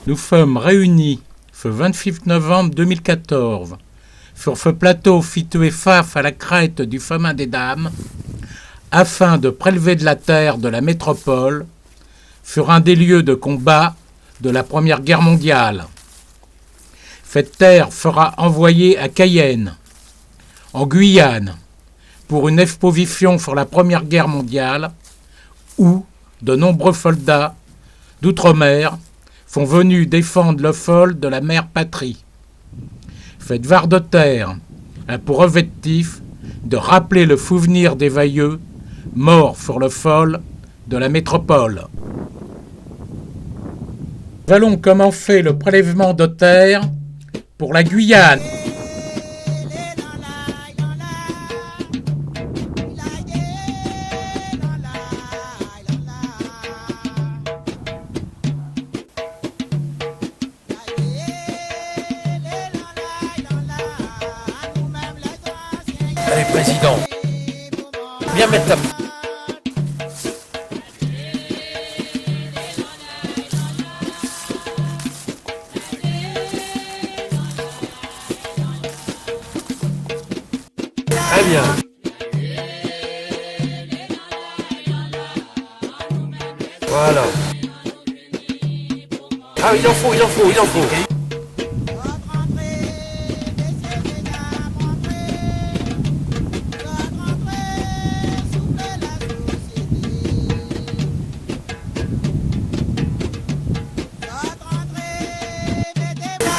Nous sommes réunis le 28 novembre 2014 sur ce plateau situé face à la crête du chemin des Dames afin de prélever de la terre de la métropole sur un des lieux de combat de la Première Guerre mondiale. Cette terre sera envoyée à Cayenne, en Guyane, pour une exposition sur la Première Guerre mondiale où de nombreux soldats d'outre-mer sont venus défendre le sol de la mère patrie. Cette vare de terre a pour objectif de rappeler le souvenir des veilleux morts sur le sol de la métropole. Nous allons commencer le prélèvement de terre pour la Guyane. Allez, président, viens mettre ta... Très bien. Voilà. Ah, il en faut.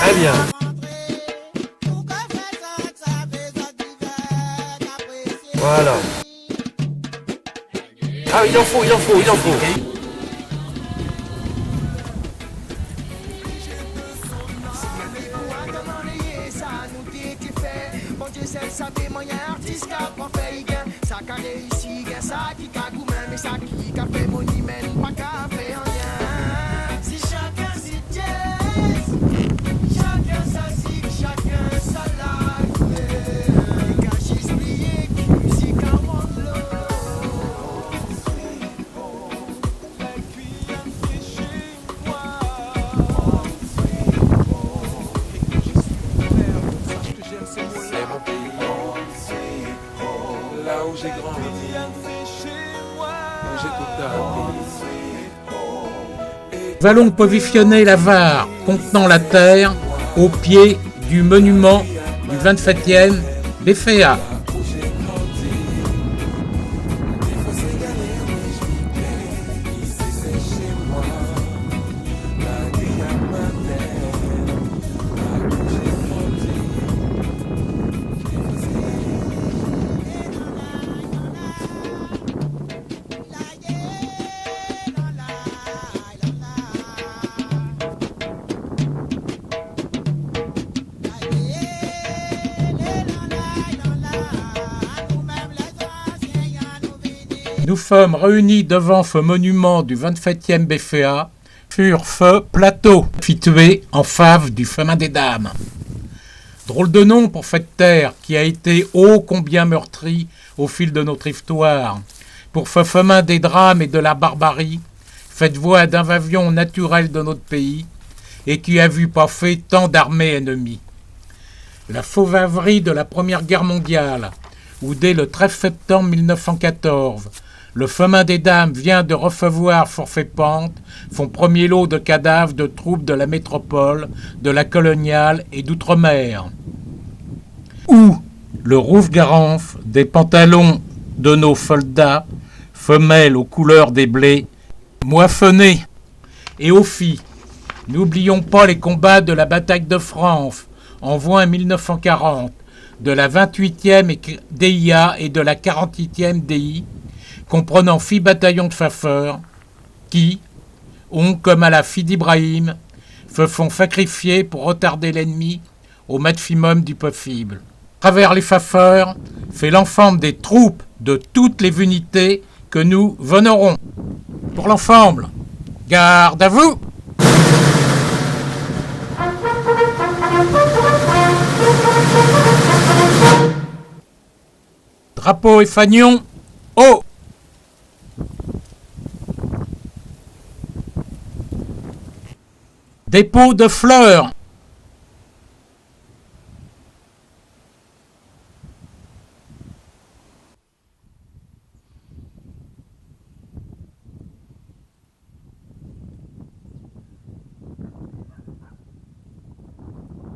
Très bien. Voilà. Ah, il en faut. Là où j'ai grandi, où j'ai tout appris. Nous allons positionner la vare contenant la terre au pied du monument du 27e BFA. Nous sommes réunis devant ce monument du 27e BFA sur ce plateau situé en face du chemin des Dames. Drôle de nom pour cette terre qui a été ô combien meurtrie au fil de notre histoire, pour ce chemin des drames et de la barbarie, cette voie d'invasion naturelle de notre pays et qui a vu passer tant d'armées ennemies. La sauvagerie de la Première Guerre mondiale, où dès le 13 septembre 1914, le chemin des Dames vient de recevoir sur ses pentes son premier lot de cadavres de troupes de la métropole, de la coloniale et d'outre-mer. Où le rouge-garance des pantalons de nos soldats se mêle aux couleurs des blés moissonnés. Et au filles, n'oublions pas les combats de la bataille de France en juin 1940, de la 28e DIA et de la 48e DI, comprenant 6 bataillons de chasseurs qui ont, comme à la Fille d'Ibrahim, se font sacrifier pour retarder l'ennemi au maximum du possible. À travers les chasseurs, c'est l'ensemble des troupes de toutes les unités que nous honorons. Pour l'ensemble, garde à vous! Drapeau et fanion, haut! Dépôt de fleurs.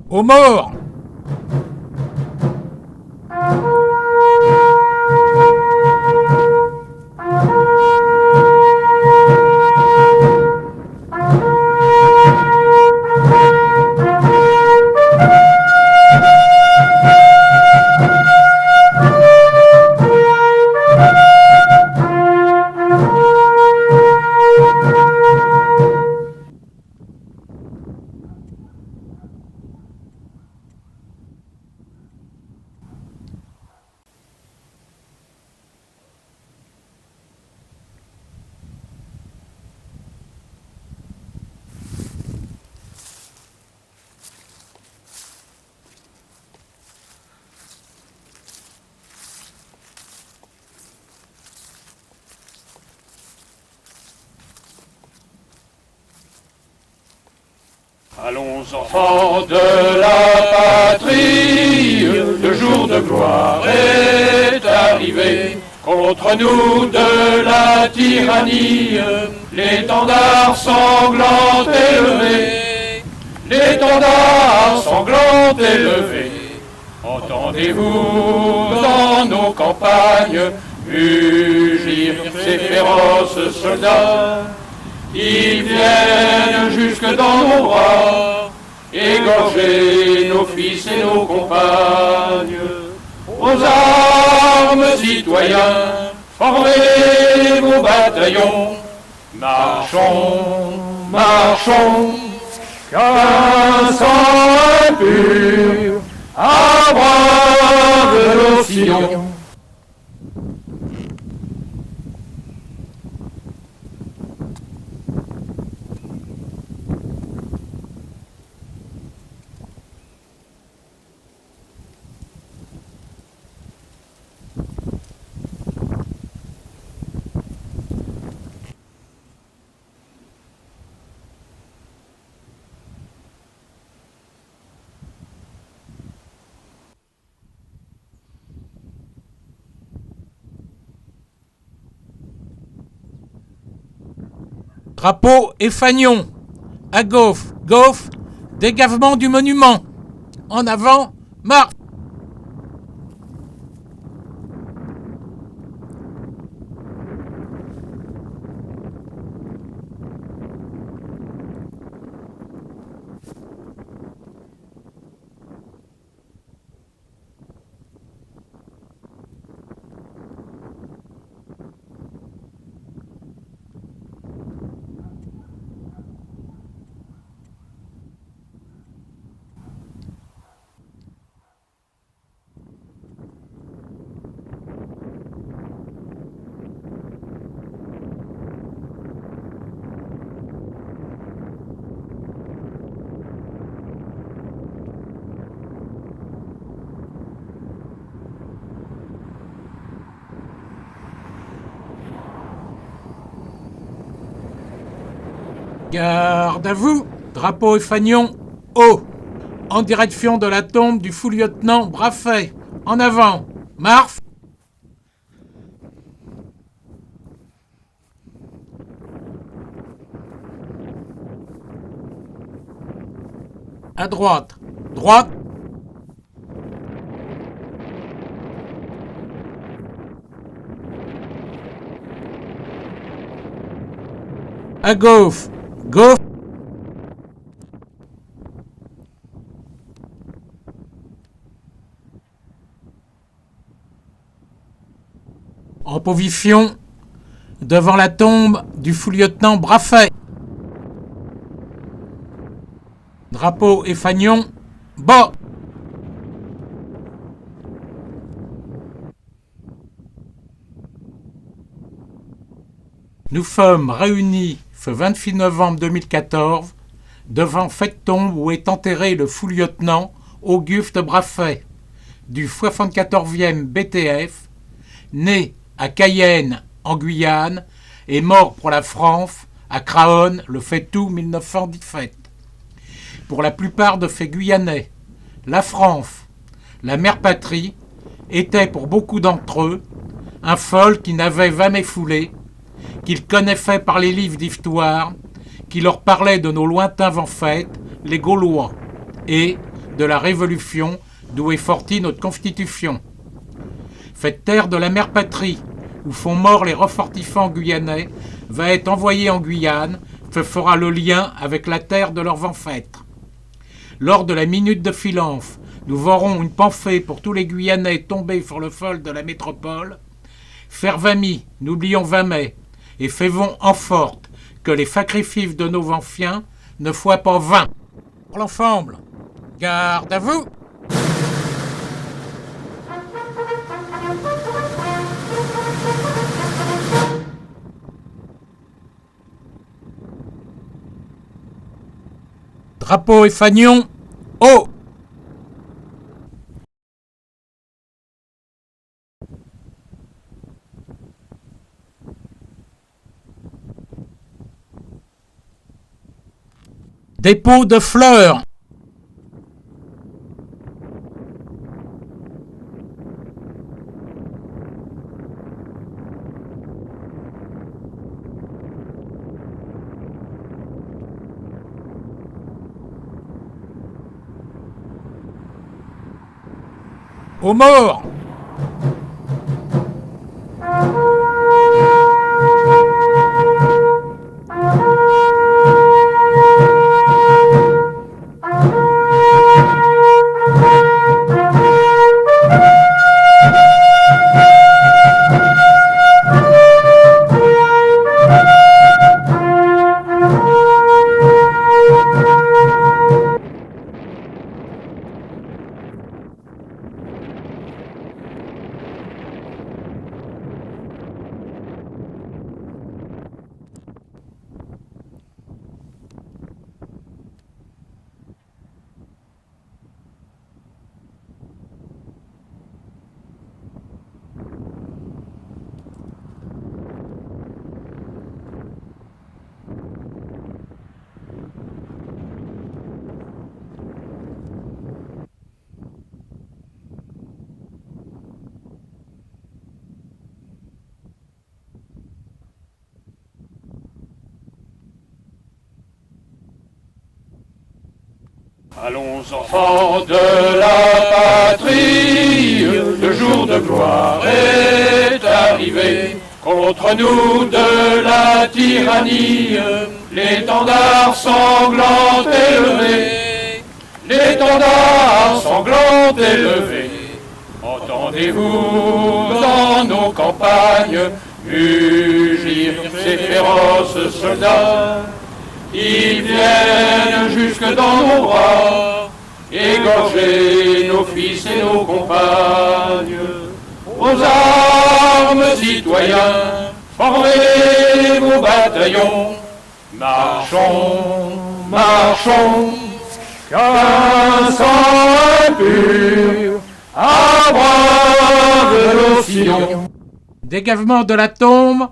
Aux morts. Allons enfants de la patrie, le jour de gloire est arrivé. Contre nous de la tyrannie, l'étendard sanglant élevé, l'étendard sanglant élevé. Entendez-vous dans nos campagnes mugir ces féroces soldats? Ils viennent jusque dans nos bras, égorger nos fils et nos compagnes. Aux armes, citoyens, formez vos bataillons. Marchons, marchons, qu'un sang impur abreuve nos sillons. Drapeau et fanion. À gauche, gauche, dégagement du monument. En avant, marche. Garde à vous, drapeau et fanion haut, en direction de la tombe du fou-lieutenant Braffet. En avant, marche. À droite, droite. À gauche, gauche. En position devant la tombe du fou-lieutenant Braffet. Drapeau et fanion bas. Nous sommes réunis ce 28 novembre 2014 devant cette tombe où est enterré le fou-lieutenant Auguste Braffet du 74e BTF, né à Cayenne en Guyane et mort pour la France à Craonne le 7 août 1917. pour la plupart de ces Guyanais, la France, la mère patrie, était pour beaucoup d'entre eux un fol qui n'avait jamais foulé, qu'ils connaissaient par les livres d'histoire, qui leur parlaient de nos lointains ancêtres, les Gaulois, et de la Révolution d'où est sortie notre Constitution. Cette terre de la mère patrie, où sont morts les ressortissants guyanais, va être envoyée en Guyane, ce fera le lien avec la terre de leurs ancêtres. Lors de la minute de silence, nous aurons une pensée pour tous les Guyanais tombés sur le sol de la métropole. Chers amis, n'oublions jamais, et faisons en sorte que les sacrifices de nos anciens ne soient pas vains. Pour l'ensemble, garde à vous! Drapeau et fanion, haut! Dépôt de fleurs. Aux morts. Allons enfants de la patrie, le jour de gloire est arrivé. Contre nous de la tyrannie, l'étendard sanglant élevé, l'étendard sanglant élevé. Entendez-vous dans nos campagnes mugir ces féroces soldats? Ils viennent jusque dans nos bras, égorger nos fils et nos compagnes. Aux armes, citoyens, formez vos bataillons. Marchons, marchons, qu'un sang impur abreuve nos sillons. Dégagement de la tombe.